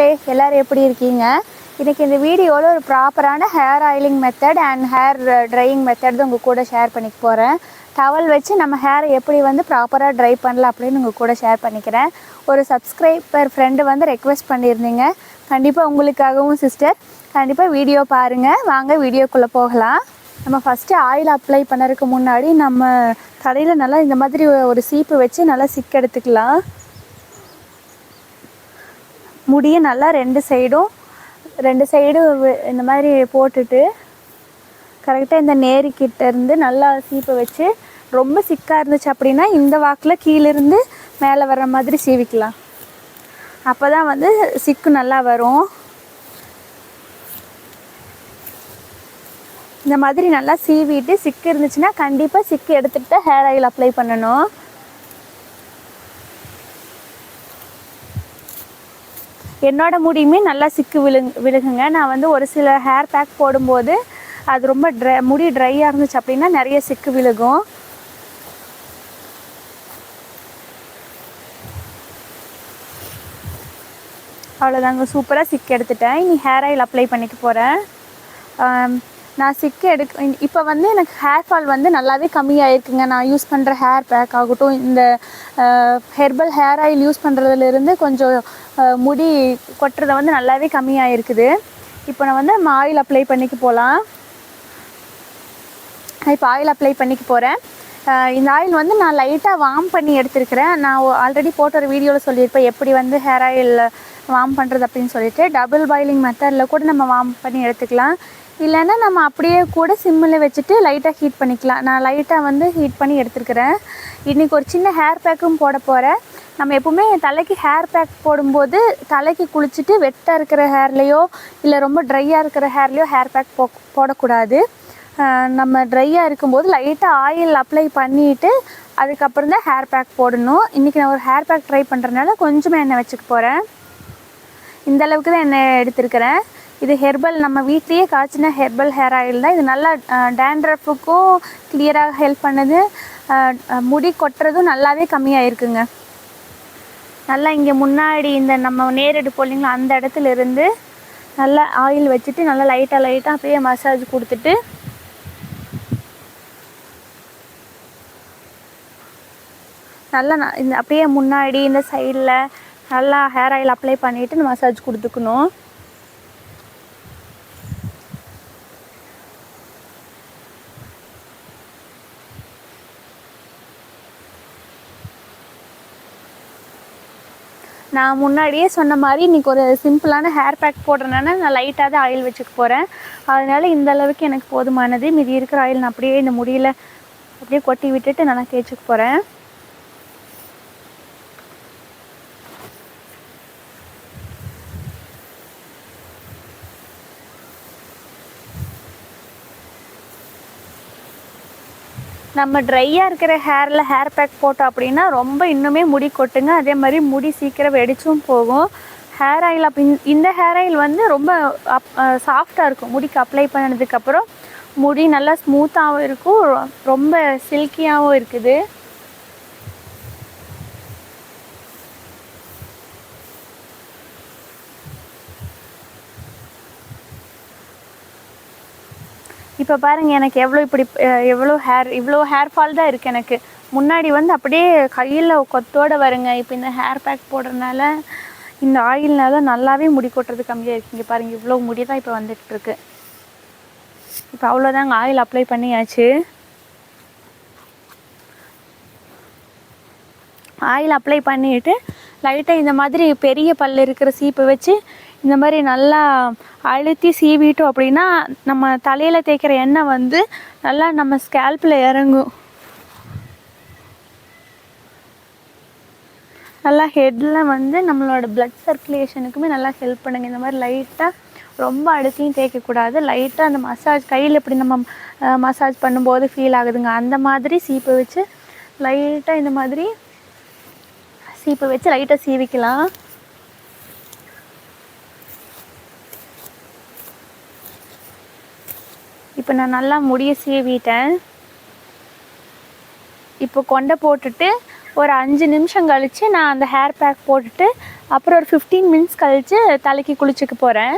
எல்லாரும் எப்படி இருக்கீங்க? இன்னைக்கு இந்த வீடியோவில் ஒரு ப்ராப்பரான hair oiling method and hair drying method தான் உங்கள் கூட ஷேர் பண்ணிக்க போகிறேன். டவல் வச்சு நம்ம ஹேரை எப்படி ப்ராப்பராக ட்ரை பண்ணலாம் அப்படின்னு உங்கள் கூட ஷேர் பண்ணிக்கிறேன். ஒரு சப்ஸ்கிரைபர் ஃப்ரெண்டு ரெக்வெஸ்ட் பண்ணியிருந்தீங்க. கண்டிப்பாக உங்களுக்காகவும் சிஸ்டர், கண்டிப்பாக வீடியோ பாருங்கள். வாங்க வீடியோக்குள்ளே போகலாம். நம்ம ஃபஸ்ட்டு ஆயில் அப்ளை பண்ணுறதுக்கு முன்னாடி நம்ம தலையில் நல்லா இந்த மாதிரி ஒரு சீப்பு வச்சு நல்லா எடுத்துக்கலாம். முடியை நல்லா ரெண்டு சைடும் இந்த மாதிரி போட்டுட்டு கரெக்டாக இந்த நேரிக்கிட்டேருந்து நல்லா சீப்பை வச்சு, ரொம்ப சிக்காக இருந்துச்சு அப்படின்னா இந்த வாக்கில் கீழிருந்து மேலே வர்ற மாதிரி சீவிக்கலாம். அப்போ தான் சிக்கு நல்லா வரும். இந்த மாதிரி நல்லா சீவிட்டு சிக்கு இருந்துச்சுன்னா கண்டிப்பாக சிக்கு எடுத்துகிட்டு ஹேர் ஆயில் அப்ளை பண்ணணும். என்னோட முடியுமே நல்லா சிக்கு விழுகுங்க. நான் ஒரு சில ஹேர் பேக் போடும்போது அது ரொம்ப முடி ட்ரையாக இருந்துச்சு அப்படின்னா நிறைய சிக்கு விழுகும். அவ்வளோதாங்க, சூப்பராக சிக்கு எடுத்துட்டேன். இனி ஹேர் ஆயில் அப்ளை பண்ணிக்க போகிறேன். நான் சிக்கு இப்போ எனக்கு ஹேர் ஃபால் நல்லாவே கம்மியாயிருக்குங்க. நான் யூஸ் பண்ணுற ஹேர் பேக் ஆகட்டும், இந்த ஹெர்பல் ஹேர் ஆயில் யூஸ் பண்ணுறதுலேருந்து கொஞ்சம் முடி கொட்டுறதை நல்லாவே கம்மியாயிருக்குது. இப்போ நான் ஆயில் அப்ளை பண்ணிக்க போகலாம். இப்போ ஆயில் அப்ளை பண்ணிக்க போகிறேன். இந்த ஆயில் நான் லைட்டாக வார்ம் பண்ணி எடுத்துருக்கிறேன். நான் ஆல்ரெடி போட்ட ஒரு வீடியோவில் சொல்லியிருப்பேன் எப்படி ஹேர் ஆயில் வார்ம் பண்ணுறது அப்படின்னு சொல்லிட்டு. டபுள் பாயிலிங் மெத்தடில் கூட நம்ம வார்ம் பண்ணி எடுத்துக்கலாம். இல்லைன்னா நம்ம அப்படியே கூட சிம்மில் வச்சுட்டு லைட்டாக ஹீட் பண்ணிக்கலாம். நான் லைட்டாக ஹீட் பண்ணி எடுத்துருக்கிறேன். இன்றைக்கி ஒரு சின்ன ஹேர் பேக்கும் போட போகிறேன். நம்ம எப்போவுமே தலைக்கு ஹேர் பேக் போடும்போது தலைக்கு குளிச்சுட்டு வெட்டாக இருக்கிற ஹேர்லேயோ இல்லை ரொம்ப ட்ரையாக இருக்கிற ஹேர்லேயோ ஹேர் பேக் போடக்கூடாது. நம்ம ட்ரையாக இருக்கும்போது லைட்டாக ஆயில் அப்ளை பண்ணிவிட்டு அதுக்கப்புறம் தான் ஹேர் பேக் போடணும். இன்றைக்கி நான் ஒரு ஹேர் பேக் ட்ரை பண்ணுறதுனால கொஞ்சமாக எண்ணெய் வச்சுக்க போகிறேன். இந்தளவுக்கு தான் எண்ணெய் எடுத்துருக்கிறேன். இது ஹெர்பல், நம்ம வீட்லேயே காய்ச்சின ஹெர்பல் ஹேர் ஆயில் தான். இது நல்லா டேண்ட்ரஃபுக்கும் கிளியராக ஹெல்ப் பண்ணுது. முடி கொட்டுறதும் நல்லாவே கம்மியாயிருக்குங்க. நல்லா இங்கே முன்னாடி இந்த நம்ம நேரெடுப்போம் இல்லைங்களா, அந்த இடத்துல இருந்து நல்லா ஆயில் வச்சுட்டு நல்லா லைட்டாக அப்படியே மசாஜ் கொடுத்துட்டு நல்லா இந்த அப்படியே முன்னாடி இந்த சைடில் நல்லா ஹேர் ஆயில் அப்ளை பண்ணிவிட்டு மசாஜ் கொடுத்துக்கணும். நான் முன்னாடியே சொன்ன மாதிரி இன்றைக்கி ஒரு சிம்பிளான ஹேர் பேக் போடுறதுனால நான் லைட்டாக தான் ஆயில் வச்சுக்க போகிறேன். அதனால் இந்த அளவுக்கு எனக்கு போதுமானது. மீதி இருக்கிற ஆயில் நான் அப்படியே இந்த முடியில் அப்படியே கொட்டி விட்டுட்டு நல்லா தேய்ச்சிக்க போகிறேன். நம்ம ட்ரையாக இருக்கிற ஹேரில் ஹேர் பேக் போட்டோம் அப்படின்னா ரொம்ப இன்னுமே முடி கொட்டுங்க. அதே மாதிரி முடி சீக்கிரம் வெடிச்சும் போகும். ஹேர் ஆயில் இந்த ஹேர் ஆயில் ரொம்ப சாஃப்டாக இருக்கும். முடிக்கு அப்ளை பண்ணதுக்கப்புறம் முடி நல்லா ஸ்மூத்தாகவும் இருக்கும், ரொம்ப சில்கியாகவும் இருக்குது. இப்போ பாருங்கள், எனக்கு இவ்வளோ ஹேர் ஃபால் தான் இருக்குது. எனக்கு முன்னாடி அப்படியே கையில் கொத்தோடு வருங்க. இப்போ இந்த ஹேர் பேக் போடுறதுனால இந்த ஆயில்னால நல்லாவே முடி கொட்டுறது கம்மியாக இருக்குது. இங்கே பாருங்கள், இவ்வளோ முடி தான் இப்போ வந்துட்டுருக்கு. இப்போ அவ்வளோதாங்க, ஆயில் அப்ளை பண்ணியாச்சு. ஆயில் அப்ளை பண்ணிவிட்டு லைட்டாக இந்த மாதிரி பெரிய பல் இருக்கிற சீப்பை வச்சு இந்த மாதிரி நல்லா அழுத்தி சீவிட்டோம் அப்படின்னா நம்ம தலையில் தேய்க்கிற எண்ணெய் நல்லா நம்ம ஸ்கேல்பில் இறங்கும். நல்லா ஹெட்டில் நம்மளோட பிளட் சர்க்குலேஷனுக்குமே நல்லா ஹெல்ப் பண்ணுங்க. இந்த மாதிரி லைட்டாக, ரொம்ப அழுத்தியும் தேய்க்கக்கூடாது. லைட்டாக அந்த மசாஜ் கையில் எப்படி நம்ம மசாஜ் பண்ணும்போது ஃபீல் ஆகுதுங்க, அந்த மாதிரி சீப்பை வச்சு லைட்டாக இந்த மாதிரி சீப்பை வச்சு லைட்டாக சீவிக்கலாம். இப்போ நான் நல்லா முடிய சீவிட்டேன். இப்போ கொண்டை போட்டுட்டு ஒரு 5 நிமிஷம் கழித்து நான் அந்த ஹேர் பேக் போட்டுட்டு அப்புறம் ஒரு 15 மினிட்ஸ் கழித்து தலைக்கு குளிச்சுக்க போகிறேன்.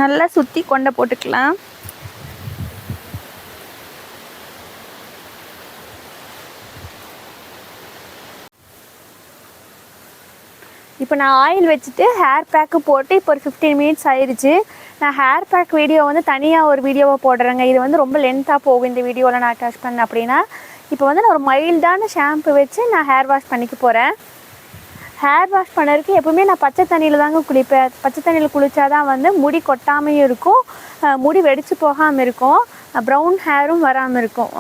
நல்லா சுற்றி கொண்டை போட்டுக்கலாம். இப்போ நான் ஆயில் வச்சுட்டு ஹேர் பேக்கு போட்டு இப்போ ஒரு 15 மினிட்ஸ் ஆயிடுச்சு. நான் ஹேர் பேக் வீடியோ வந்து தனியாக ஒரு வீடியோவை போடுறேங்க. இது வந்து ரொம்ப லென்த்தாக போகும் இந்த வீடியோவில் நான் அட்டாச் பண்ணேன் அப்படின்னா. இப்போ வந்து நான் ஒரு மைல்டான ஷாம்பு வச்சு நான் ஹேர் வாஷ் பண்ணிக்க போகிறேன். ஹேர் வாஷ் பண்ணுறதுக்கு எப்போவுமே நான் பச்சை தண்ணியில் தாங்க குளிப்பேன். பச்சை தண்ணியில் குளித்தா தான் வந்து முடி கொட்டாமையும் இருக்கும், முடி வெடித்து போகாமல் இருக்கும், ப்ரௌன் ஹேரும் வராமல் இருக்கும்.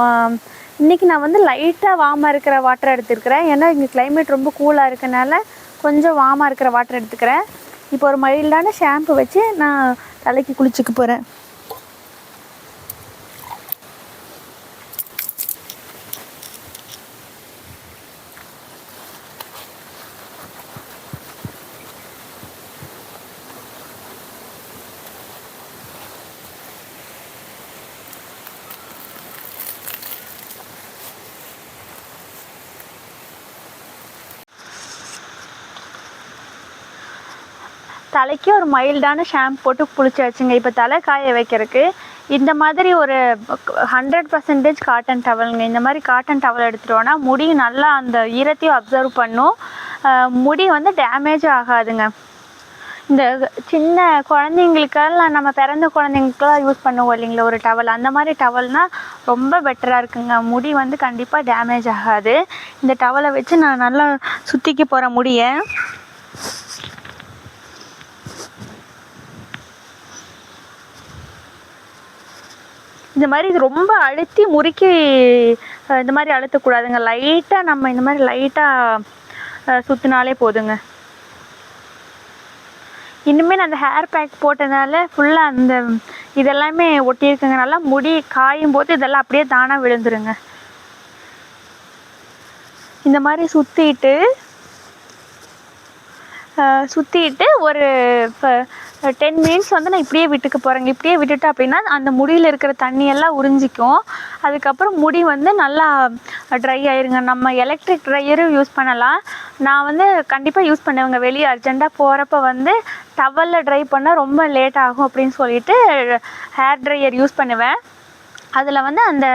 இன்றைக்கி நான் வந்து லைட்டாக வார்மாக இருக்கிற வாட்டர் எடுத்துருக்கிறேன். ஏன்னா இங்கே கிளைமேட் ரொம்ப கூலாக இருக்கனால கொஞ்சம் வார்மாக இருக்கிற வாட்டர் எடுத்துக்கிறேன். இப்போ ஒரு மைல்டான ஷாம்பு வச்சு நான் தலைக்கு குளிச்சுக்க போகிறேன். தலைக்கு ஒரு மைல்டான ஷாம்பு போட்டு குளிச்சாச்சுங்க. இப்போ தலை காய வைக்கிறதுக்கு இந்த மாதிரி ஒரு 100% காட்டன் டவலுங்க. இந்த மாதிரி காட்டன் டவல் எடுத்துட்டோன்னா முடி நல்லா அந்த ஈரத்தையும் அப்சர்வ் பண்ணும், முடி வந்து டேமேஜ் ஆகாதுங்க. இந்த சின்ன குழந்தைங்களுக்கெல்லாம் நம்ம பிறந்த குழந்தைங்களுக்கெல்லாம் யூஸ் பண்ணுவோம் இல்லைங்களா ஒரு டவல், அந்த மாதிரி டவல்னால் ரொம்ப பெட்டராக இருக்குங்க. முடி வந்து கண்டிப்பாக டேமேஜ் ஆகாது. இந்த டவலை வச்சு நான் நல்லா சுற்றிக்க போகிறேன் முடியை. இந்த மாதிரி இது ரொம்ப அழுத்தி முறுக்கி இந்த மாதிரி அழுத்தக்கூடாதுங்க. லைட்டாக நம்ம இந்த மாதிரி லைட்டாக சுற்றினாலே போதுங்க. இனிமேல் நான் அந்த ஹேர் பேக் போட்டதுனால ஃபுல்லாக அந்த இதெல்லாமே ஒட்டியிருக்குங்க. நல்லா முடி காயும் போது இதெல்லாம் அப்படியே தானாக விழுந்துருங்க. இந்த மாதிரி சுற்றிட்டு ஒரு 10 மினிட்ஸ் வந்து நான் இப்படியே விட்டுக்க போகிறேங்க. இப்படியே விட்டுட்டு அப்படின்னா அந்த முடியில் இருக்கிற தண்ணியெல்லாம் உறிஞ்சிக்கும். அதுக்கப்புறம் முடி வந்து நல்லா ட்ரை ஆயிருங்க. நம்ம எலக்ட்ரிக் ட்ரையரும் யூஸ் பண்ணலாம். நான் வந்து கண்டிப்பாக யூஸ் பண்ணுவேங்க. வெளியே அர்ஜெண்ட்டாக போகிறப்ப வந்து டவலில் ட்ரை பண்ணால் ரொம்ப லேட் ஆகும் அப்படின்னு சொல்லிட்டு ஹேர் ட்ரையர் யூஸ் பண்ணுவேன். அதில் வந்து அந்த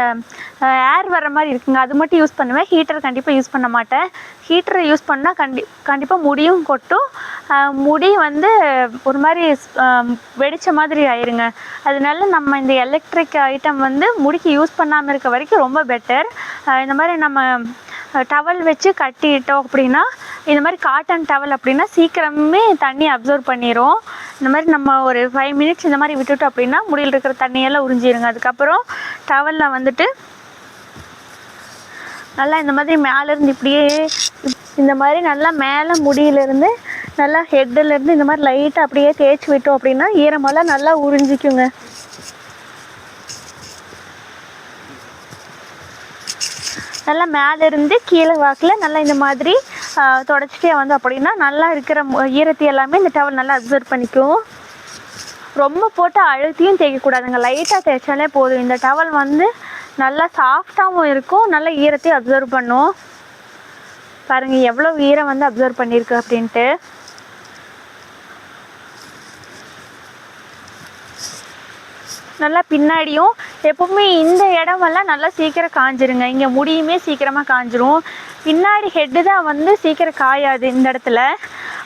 ஏர் வர மாதிரி இருக்குங்க, அது மட்டும் யூஸ் பண்ணுவேன். ஹீட்டர் கண்டிப்பாக யூஸ் பண்ண மாட்டேன். ஹீட்டரை யூஸ் பண்ணால் கண்டிப்பாக முடியும் கொட்டும், முடி வந்து ஒரு மாதிரி வெடித்த மாதிரி ஆயிருங்க. அதனால நம்ம இந்த எலக்ட்ரிக் ஐட்டம் வந்து முடிக்கு யூஸ் பண்ணாமல் இருக்க வரைக்கும் ரொம்ப பெட்டர். இந்த மாதிரி நம்ம டவல் வச்சு கட்டிட்டோம் அப்படின்னா, இந்த மாதிரி காட்டன் டவல் அப்படின்னா சீக்கிரமே தண்ணி அப்சர்வ் பண்ணிடும். இந்த மாதிரி நம்ம ஒரு 5 மினிட்ஸ் இந்த மாதிரி விட்டுட்டோம் அப்படின்னா முடியில் இருக்கிற தண்ணியெல்லாம் உறிஞ்சிருங்க. அதுக்கப்புறம் டவலில் வந்துட்டு நல்லா இந்த மாதிரி மேலேருந்து இப்படியே இந்த மாதிரி நல்லா மேலே முடியிலேருந்து நல்லா ஹெட்டிலேருந்து இந்த மாதிரி லைட்டாக அப்படியே தேய்ச்சி விட்டோம் அப்படின்னா ஈரமெல்லாம் நல்லா உறிஞ்சிக்குங்க. நல்லா மேலேருந்து கீழே வாக்கில் நல்லா இந்த மாதிரி தொடச்சிட்டே வந்து அப்படின்னா நல்லா இருக்கிற ஈரத்தை எல்லாமே இந்த டவல் நல்லா அப்சர்வ் பண்ணிக்கும். ரொம்ப போட்டு அழுத்தியும் தேய்க்கக்கூடாதுங்க, லைட்டாக தேய்ச்சாலே போதும். இந்த டவல் வந்து நல்லா சாஃப்டாகவும் இருக்கும், நல்லா ஈரத்தையும் அப்சர்வ் பண்ணும். பாருங்கள் எவ்வளோ ஈரம் வந்து அப்சர்வ் பண்ணியிருக்கு அப்படின்ட்டு. நல்லா பின்னாடியும் எப்போவுமே இந்த இடமெல்லாம் நல்லா சீக்கிரம் காஞ்சிருங்க. இங்கே முடியுமே சீக்கிரமாக காஞ்சிரும். பின்னாடி ஹெட்டு தான் வந்து சீக்கிரம் காயாது இந்த இடத்துல.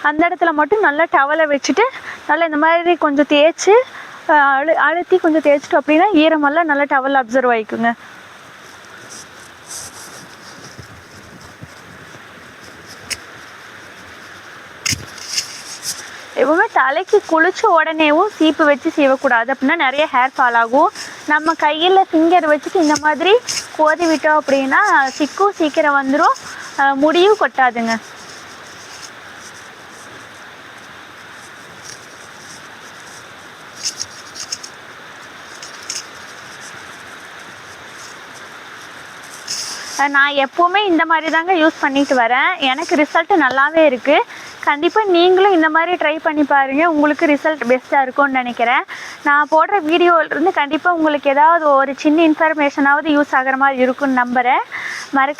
அந்த இடத்துல மட்டும் நல்லா டவலை வச்சுட்டு நல்லா இந்த மாதிரி கொஞ்சம் தேய்ச்சி அழுத்தி கொஞ்சம் தேய்ச்சிட்டோம் அப்படின்னா ஈரமெல்லாம் நல்லா டவல் அப்சர்வ் ஆகிக்குங்க. எப்பவுமே தலைக்கு குளிச்ச உடனேவும் சீப்பு வச்சு சீவக்கூடாது, அப்படின்னா நிறைய ஹேர் ஃபால் ஆகும். நம்ம கையில் ஃபிங்கர் வச்சுட்டு இந்த மாதிரி கோதி விட்டோம் அப்படின்னா சிக்கும் சீக்கிரம் வந்துடும், முடியும் கொட்டாதுங்க. நான் எப்போவுமே இந்த மாதிரி தாங்க யூஸ் பண்ணிட்டு வரேன். எனக்கு ரிசல்ட் நல்லாவே இருக்குது. கண்டிப்பாக நீங்களும் இந்த மாதிரி ட்ரை பண்ணி பாருங்கள், உங்களுக்கு ரிசல்ட் பெஸ்ட்டாக இருக்கும்னு நினைக்கிறேன். நான் போடுற வீடியோவிலேருந்து கண்டிப்பாக உங்களுக்கு ஏதாவது ஒரு சின்ன இன்ஃபர்மேஷனாவது யூஸ் ஆகிற மாதிரி இருக்குன்னு நம்புகிறேன். மறக்காம